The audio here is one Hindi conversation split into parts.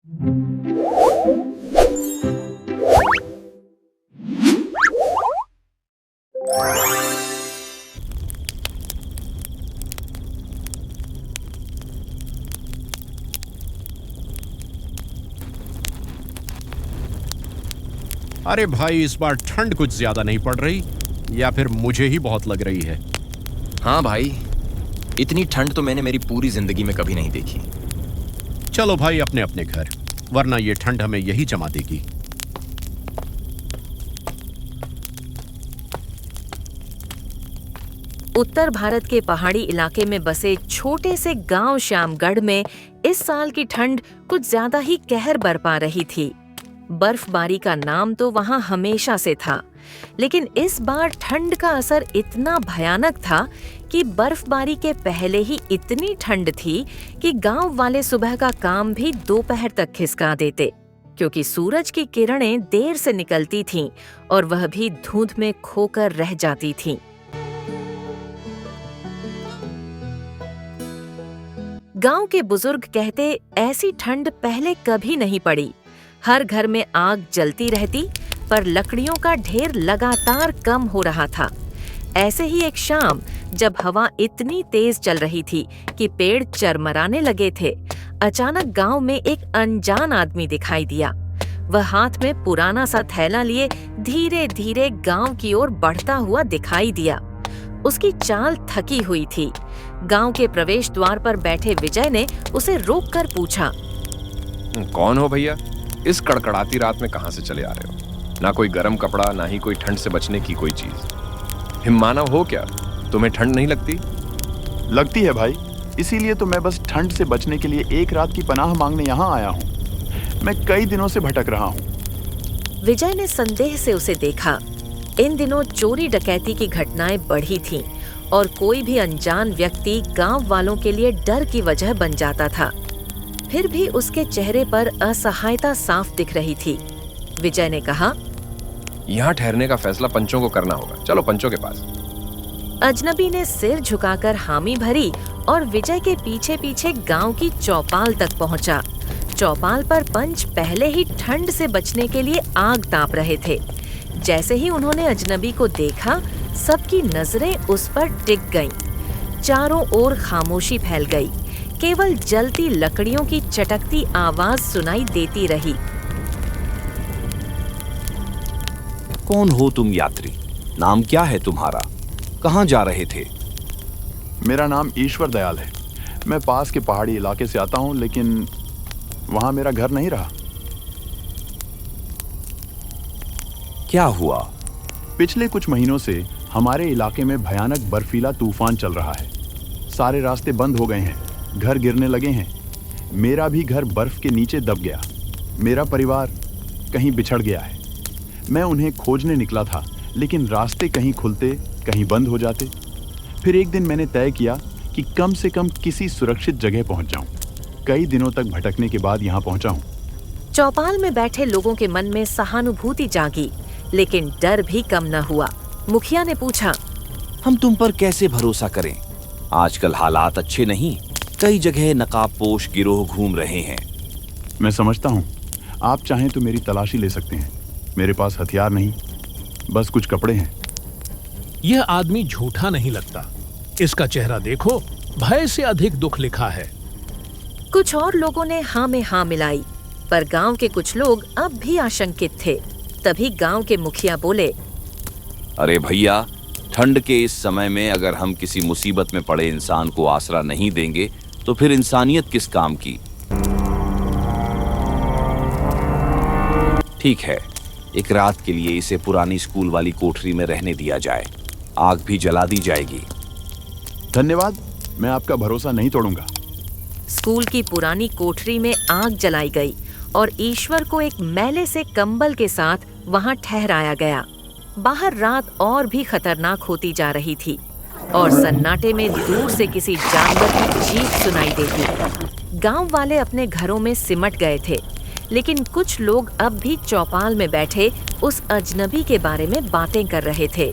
अरे भाई, इस बार ठंड कुछ ज्यादा नहीं पड़ रही, या फिर मुझे ही बहुत लग रही है। हाँ भाई, इतनी ठंड तो मैंने मेरी पूरी जिंदगी में कभी नहीं देखी। चलो भाई अपने अपने घर, वरना ये ठंड हमें यही जमा देगी। उत्तर भारत के पहाड़ी इलाके में बसे छोटे से गांव श्यामगढ़ में इस साल की ठंड कुछ ज्यादा ही कहर बरपा रही थी। बर्फबारी का नाम तो वहां हमेशा से था, लेकिन इस बार ठंड का असर इतना भयानक था कि बर्फबारी के पहले ही इतनी ठंड थी कि गांव वाले सुबह का काम भी दोपहर तक खिसका देते, क्योंकि सूरज की किरणें देर से निकलती थीं और वह भी धुंध में खोकर रह जाती थीं। गांव के बुजुर्ग कहते, ऐसी ठंड पहले कभी नहीं पड़ी। हर घर में आग जलती रहती, पर लकड़ियों का ढेर लगातार कम हो रहा था। ऐसे ही एक शाम, जब हवा इतनी तेज चल रही थी कि पेड़ चरमराने लगे थे, अचानक गांव में एक अनजान आदमी दिखाई दिया। वह हाथ में पुराना सा थैला लिए धीरे धीरे गांव की ओर बढ़ता हुआ दिखाई दिया। उसकी चाल थकी हुई थी। गांव के प्रवेश द्वार पर बैठे विजय ने उसे रोककर पूछा, कौन हो भैया? इस कड़कड़ाती रात में कहां से चले आ रहे हो? ना कोई गर्म कपड़ा, ना ही कोई ठंड से बचने की कोई चीज। हिममानव हो क्या? तुम्हें ठंड नहीं लगती? लगती है भाई, इसीलिए तो मैं बस ठंड से बचने के लिए एक रात की पनाह मांगने यहाँ आया हूँ। मैं कई दिनों से भटक रहा हूँ। विजय ने संदेह से उसे देखा। इन दिनों चोरी डकैती की घटनाएं बढ़ी थीं और कोई भी अनजान व्यक्ति गांव वालों के लिए डर की वजह बन जाता था। फिर भी उसके चेहरे पर असहायता साफ दिख रही थी। विजय ने कहा, यहाँ ठहरने का फैसला पंचों को करना होगा। चलो पंचों के पास। अजनबी ने सिर झुकाकर हामी भरी और विजय के पीछे पीछे गांव की चौपाल तक पहुंचा। चौपाल पर पंच पहले ही ठंड से बचने के लिए आग ताप रहे थे। जैसे ही उन्होंने अजनबी को देखा, सबकी नजरें उस पर टिक गईं। चारों ओर खामोशी फैल गई। केवल जलती लकड़ियों की चटकती आवाज सुनाई देती रही। कौन हो तुम यात्री? नाम क्या है तुम्हारा? कहाँ जा रहे थे? मेरा नाम ईश्वर दयाल है। मैं पास के पहाड़ी इलाके से आता हूँ, लेकिन वहाँ मेरा घर नहीं रहा। क्या हुआ? पिछले कुछ महीनों से हमारे इलाके में भयानक बर्फीला तूफान चल रहा है। सारे रास्ते बंद हो गए हैं, घर गिरने लगे हैं। मेरा भी घर बर्फ के नीचे दब गया। मेरा परिवार कहीं बिछड़ गया है। मैं उन्हें खोजने निकला था, लेकिन रास्ते कहीं खुलते, कहीं बंद हो जाते। फिर एक दिन मैंने तय किया कि कम से कम किसी सुरक्षित जगह पहुंच जाऊं। कई दिनों तक भटकने के बाद यहाँ पहुंचा हूँ। चौपाल में बैठे लोगों के मन में सहानुभूति जागी, लेकिन डर भी कम न हुआ। मुखिया ने पूछा, हम तुम पर कैसे भरोसा करें? आजकल हालात अच्छे नहीं। कई जगह नकाबपोश गिरोह घूम रहे हैं। मैं समझता हूँ, आप चाहें तो मेरी तलाशी ले सकते हैं। मेरे पास हथियार नहीं, बस कुछ कपड़े हैं। यह आदमी झूठा नहीं लगता। इसका चेहरा देखो, भय से अधिक दुख लिखा है। कुछ और लोगों ने हाँ में हाँ मिलाई, पर गांव के कुछ लोग अब भी आशंकित थे। तभी गांव के मुखिया बोले, अरे भैया, ठंड के इस समय में अगर हम किसी मुसीबत में पड़े इंसान को आसरा नहीं देंगे तो फिर इंसानियत किस काम की? ठीक है, एक रात के लिए इसे पुरानी स्कूल वाली कोठरी में रहने दिया जाए। आग भी जला दी जाएगी। धन्यवाद, मैं आपका भरोसा नहीं तोड़ूंगा। स्कूल की पुरानी कोठरी में आग जलाई गई और ईश्वर को एक मैले से कंबल के साथ वहां ठहराया गया। बाहर रात और भी खतरनाक होती जा रही थी और सन्नाटे में दूर से किसी जानवर की चीख सुनाई देती। गांव वाले अपने घरों में सिमट गए थे, लेकिन कुछ लोग अब भी चौपाल में बैठे उस अजनबी के बारे में बातें कर रहे थे।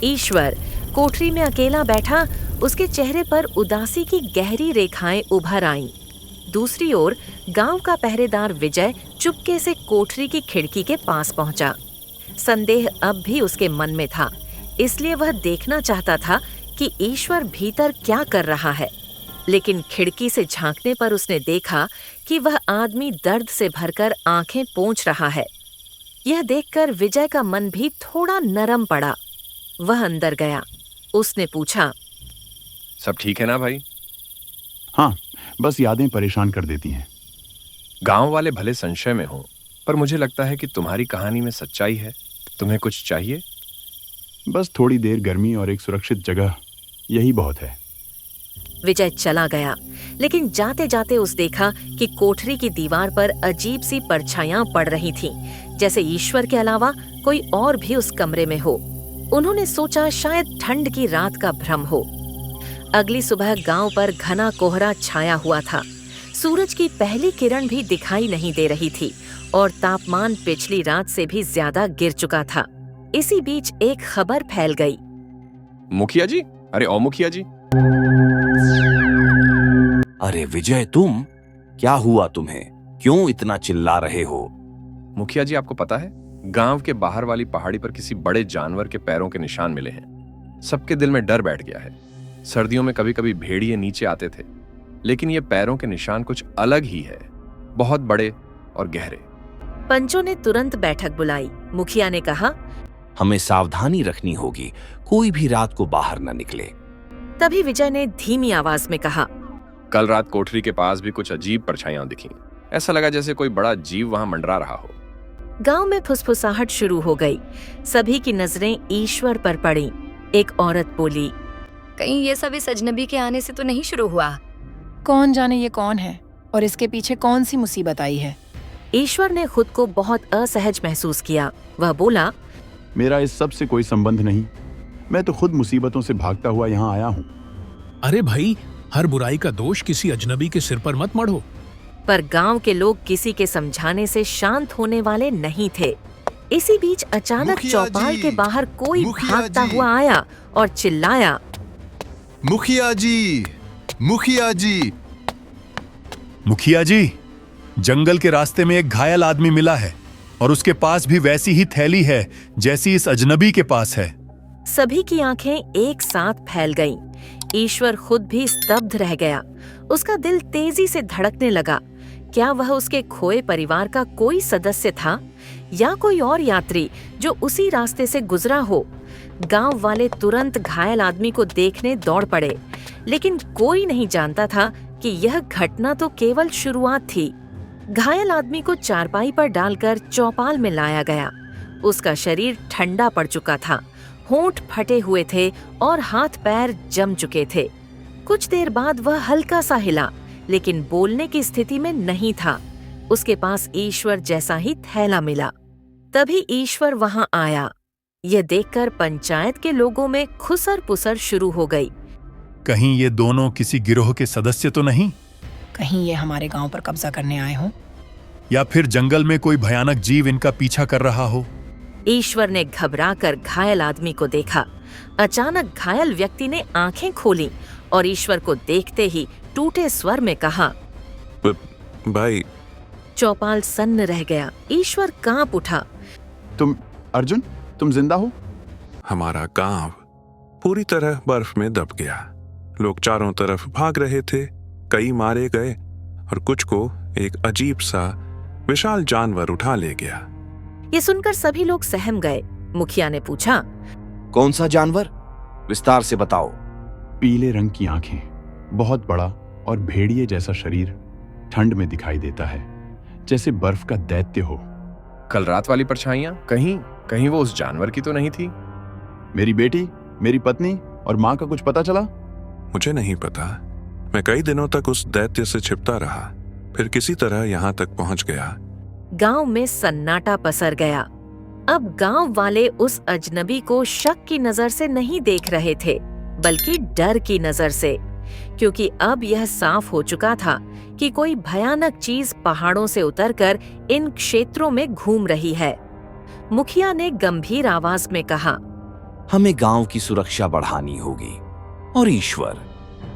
ईश्वर कोठरी में अकेला बैठा, उसके चेहरे पर उदासी की गहरी रेखाएं उभर आईं। दूसरी ओर गांव का पहरेदार विजय चुपके से कोठरी की खिड़की के पास पहुंचा। संदेह अब भी उसके मन में था, इसलिए वह देखना चाहता था कि ईश्वर भीतर क्या कर रहा है। लेकिन खिड़की से झांकने पर उसने देखा कि वह आदमी दर्द से भरकर आंखें पोंछ रहा है। यह देखकर विजय का मन भी थोड़ा नरम पड़ा। वह अंदर गया। उसने पूछा, सब ठीक है ना भाई? हाँ, बस यादें परेशान कर देती हैं। गांव वाले भले संशय में हो, पर मुझे लगता है कि तुम्हारी कहानी में सच्चाई है। तुम्हें कुछ चाहिए? बस थोड़ी देर गर्मी और एक सुरक्षित जगह, यही बहुत है। विजय चला गया, लेकिन जाते जाते उस देखा कि कोठरी की दीवार पर अजीब सी परछाइयां पड़ रही थीं, जैसे ईश्वर के अलावा कोई और भी उस कमरे में हो। उन्होंने सोचा शायद ठंड की रात का भ्रम हो। अगली सुबह गांव पर घना कोहरा छाया हुआ था। सूरज की पहली किरण भी दिखाई नहीं दे रही थी और तापमान पिछली रात से भी ज्यादा गिर चुका था। इसी बीच एक खबर फैल गई। मुखिया जी, अरे ओ मुखिया जी। अरे विजय, तुम क्या हुआ तुम्हें? क्यों इतना चिल्ला रहे हो? मुखिया जी, आपको पता है, गांव के बाहर वाली पहाड़ी पर किसी बड़े जानवर के पैरों के निशान मिले हैं। सबके दिल में डर बैठ गया है। सर्दियों में कभी कभी भेड़िए नीचे आते थे, लेकिन ये पैरों के निशान कुछ अलग ही है, बहुत बड़े और गहरे। पंचों ने तुरंत बैठक बुलाई। मुखिया ने कहा, हमें सावधानी रखनी होगी, कोई भी रात को बाहर न निकले। तभी विजय ने धीमी आवाज में कहा, कल रात कोठरी के पास भी कुछ अजीब परछाइयां दिखीं। ऐसा लगा जैसे कोई बड़ा जीव वहां मंडरा रहा हो। गांव में फुसफुसाहट शुरू हो गई। सभी की नजरें ईश्वर पर पड़ी। एक औरत बोली, कहीं ये सब इस अजनबी के आने से तो नहीं शुरू हुआ? कौन जाने ये कौन है और इसके पीछे कौन सी मुसीबत आई है। ईश्वर ने खुद को बहुत असहज महसूस किया। वह बोला, मेरा इस सब से कोई संबंध नहीं। मैं तो खुद मुसीबतों से भागता हुआ यहाँ आया हूँ। अरे भाई, हर बुराई का दोष किसी अजनबी के सिर पर मत मढ़ो। पर गांव के लोग किसी के समझाने से शांत होने वाले नहीं थे। इसी बीच अचानक चौपाल के बाहर कोई भागता हुआ आया और चिल्लाया, मुखिया जी, मुखिया जी। मुखिया जी, जंगल के रास्ते में एक घायल आदमी मिला है और उसके पास भी वैसी ही थैली है जैसी इस अजनबी के पास है। सभी की आंखें एक साथ फैल गईं। ईश्वर खुद भी स्तब्ध रह गया। उसका दिल तेजी से धड़कने लगा। क्या वह उसके खोए परिवार का कोई सदस्य था या कोई और यात्री जो उसी रास्ते से गुजरा हो? गांव वाले तुरंत घायल आदमी को देखने दौड़ पड़े, लेकिन कोई नहीं जानता था कि यह घटना तो केवल शुरुआत थी। घायल आदमी को चारपाई पर डालकर चौपाल में लाया गया। उसका शरीर ठंडा पड़ चुका था, होंठ फटे हुए थे और हाथ पैर जम चुके थे। कुछ देर बाद वह हल्का सा हिला, लेकिन बोलने की स्थिति में नहीं था। उसके पास ईश्वर जैसा ही थैला मिला। तभी ईश्वर वहां आया। यह देखकर पंचायत के लोगों में खुसर पुसर शुरू हो गई। कहीं ये दोनों किसी गिरोह के सदस्य तो नहीं? कहीं ये हमारे गांव पर कब्जा करने आए हों? या फिर जंगल में कोई भयानक जीव इनका पीछा कर रहा हो? ईश्वर ने घबराकर घायल आदमी को देखा। अचानक घायल व्यक्ति ने आंखें खोलीं और ईश्वर को देखते ही टूटे स्वर में कहा, भाई। चौपाल सन्न रह गया। ईश्वर कांप उठा। तुम अर्जुन, तुम जिंदा हो? हमारा गांव पूरी तरह बर्फ में दब गया। लोग चारों तरफ भाग रहे थे, कई मारे गए और कुछ को एक अजीब सा विशाल जानवर उठा ले गया। ये सुनकर सभी लोग सहम गए। मुखिया ने पूछा, कौन सा जानवर? विस्तार से बताओ। पीले रंग की आंखें, बहुत बड़ा और भेड़िए जैसा शरीर, ठंड में दिखाई देता है जैसे बर्फ का दैत्य हो। कल रात वाली परछाइयां कहीं वो उस जानवर की तो नहीं थी? मेरी बेटी, मेरी पत्नी और माँ का कुछ पता चला? मुझे नहीं पता। मैं कई दिनों तक उस दैत्य से छिपता रहा, फिर किसी तरह यहाँ तक पहुँच गया। गांव में सन्नाटा पसर गया। अब गांव वाले उस अजनबी को शक की नजर से नहीं देख रहे थे, बल्कि डर की नजर से, क्योंकि अब यह साफ हो चुका था कि कोई भयानक चीज पहाड़ों से उतरकर इन क्षेत्रों में घूम रही है। मुखिया ने गंभीर आवाज में कहा, हमें गांव की सुरक्षा बढ़ानी होगी। और ईश्वर,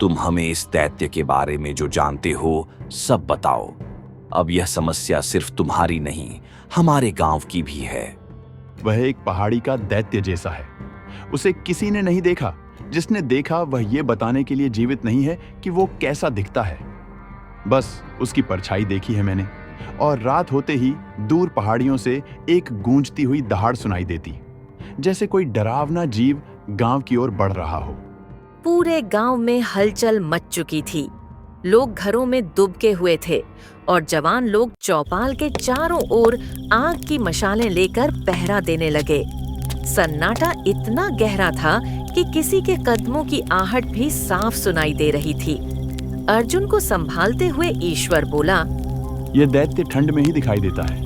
तुम हमें इस दैत्य के बारे में जो जानते हो सब बताओ। अब यह समस्या सिर्फ तुम्हारी नहीं, हमारे गांव की भी है। वह एक पहाड़ी का दैत्य जैसा है। उसे किसी ने नहीं देखा। जिसने देखा वह ये बताने के लिए जीवित नहीं है कि वो कैसा दिखता है। बस उसकी परछाई देखी है मैंने, और रात होते ही दूर पहाड़ियों से एक गूंजती हुई दहाड़ सुनाई देती, जैसे कोई डरावना जीव गांव की ओर बढ़ रहा हो। पूरे गांव में हलचल मच चुकी थी। लोग घरों में दुबके हुए थे और जवान लोग चौपाल के चारों ओर आग की मशालें लेकर पहरा देने लगे। सन्नाटा इतना गहरा था कि किसी के कदमों की आहट भी साफ सुनाई दे रही थी। अर्जुन को संभालते हुए ईश्वर बोला, यह दैत्य ठंड में ही दिखाई देता है।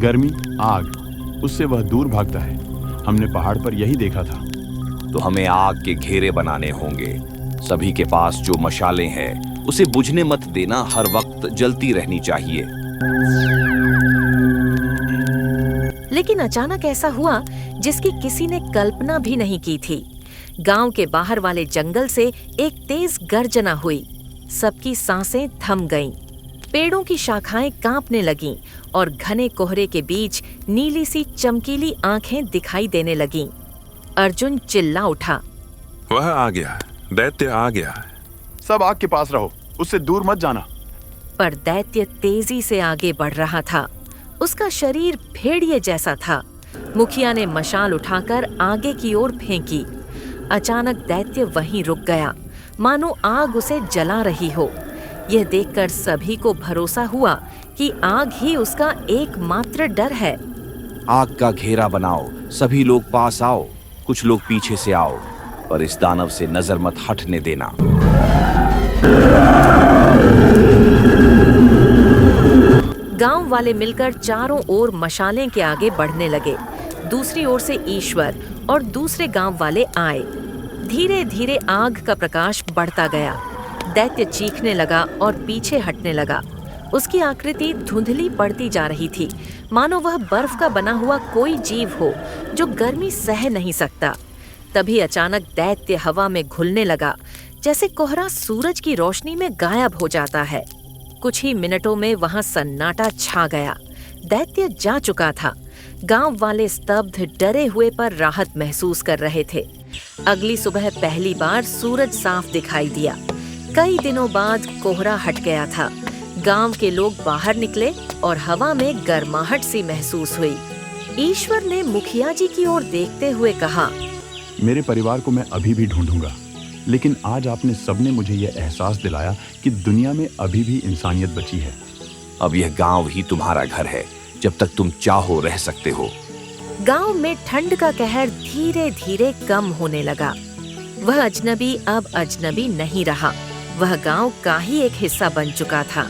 गर्मी, आग, उससे वह दूर भागता है। हमने पहाड़ पर यही देखा था। तो हमें आग के घेरे बनाने होंगे। सभी के पास जो मशालें हैं उसे बुझने मत देना, हर वक्त जलती रहनी चाहिए। लेकिन अचानक ऐसा हुआ जिसकी किसी ने कल्पना भी नहीं की थी। गांव के बाहर वाले जंगल से एक तेज गर्जना हुई। सबकी सांसें थम गईं। पेड़ों की शाखाएं कांपने लगीं और घने कोहरे के बीच नीली सी चमकीली आंखें दिखाई देने लगीं। अर्जुन चिल्ला उठा, वह आ गया, दैत्य आ गया। सब आग के पास रहो, उससे दूर मत जाना। पर दैत्य तेजी से आगे बढ़ रहा था। उसका शरीर भेड़िए जैसा था। मुखिया ने मशाल उठाकर आगे की ओर फेंकी। अचानक दैत्य वहीं रुक गया, मानो आग उसे जला रही हो। यह देखकर सभी को भरोसा हुआ कि आग ही उसका एकमात्र डर है। आग का घेरा बनाओ, सभी लोग पास आओ, कुछ लोग पीछे से आओ, पर इस दानव से नजर मत हटने देना। गांव वाले मिलकर चारों ओर मशालें के आगे बढ़ने लगे। दूसरी ओर से ईश्वर और दूसरे गांव वाले आए। धीरे धीरे आग का प्रकाश बढ़ता गया। दैत्य चीखने लगा और पीछे हटने लगा। उसकी आकृति धुंधली पड़ती जा रही थी, मानो वह बर्फ का बना हुआ कोई जीव हो जो गर्मी सह नहीं सकता। तभी अचानक दैत्य हवा में घुलने लगा, जैसे कोहरा सूरज की रोशनी में गायब हो जाता है। कुछ ही मिनटों में वहां सन्नाटा छा गया। दैत्य जा चुका था। गांव वाले स्तब्ध, डरे हुए पर राहत महसूस कर रहे थे। अगली सुबह पहली बार सूरज साफ दिखाई दिया। कई दिनों बाद कोहरा हट गया था। गांव के लोग बाहर निकले और हवा में गर्माहट सी महसूस हुई। ईश्वर ने मुखिया जी की ओर देखते हुए कहा, मेरे परिवार को मैं अभी भी ढूंढूंगा, लेकिन आज आपने सबने मुझे यह एहसास दिलाया कि दुनिया में अभी भी इंसानियत बची है। अब यह गांव ही तुम्हारा घर है, जब तक तुम चाहो रह सकते हो। गांव में ठंड का कहर धीरे धीरे कम होने लगा। वह अजनबी अब अजनबी नहीं रहा। वह गांव का ही एक हिस्सा बन चुका था।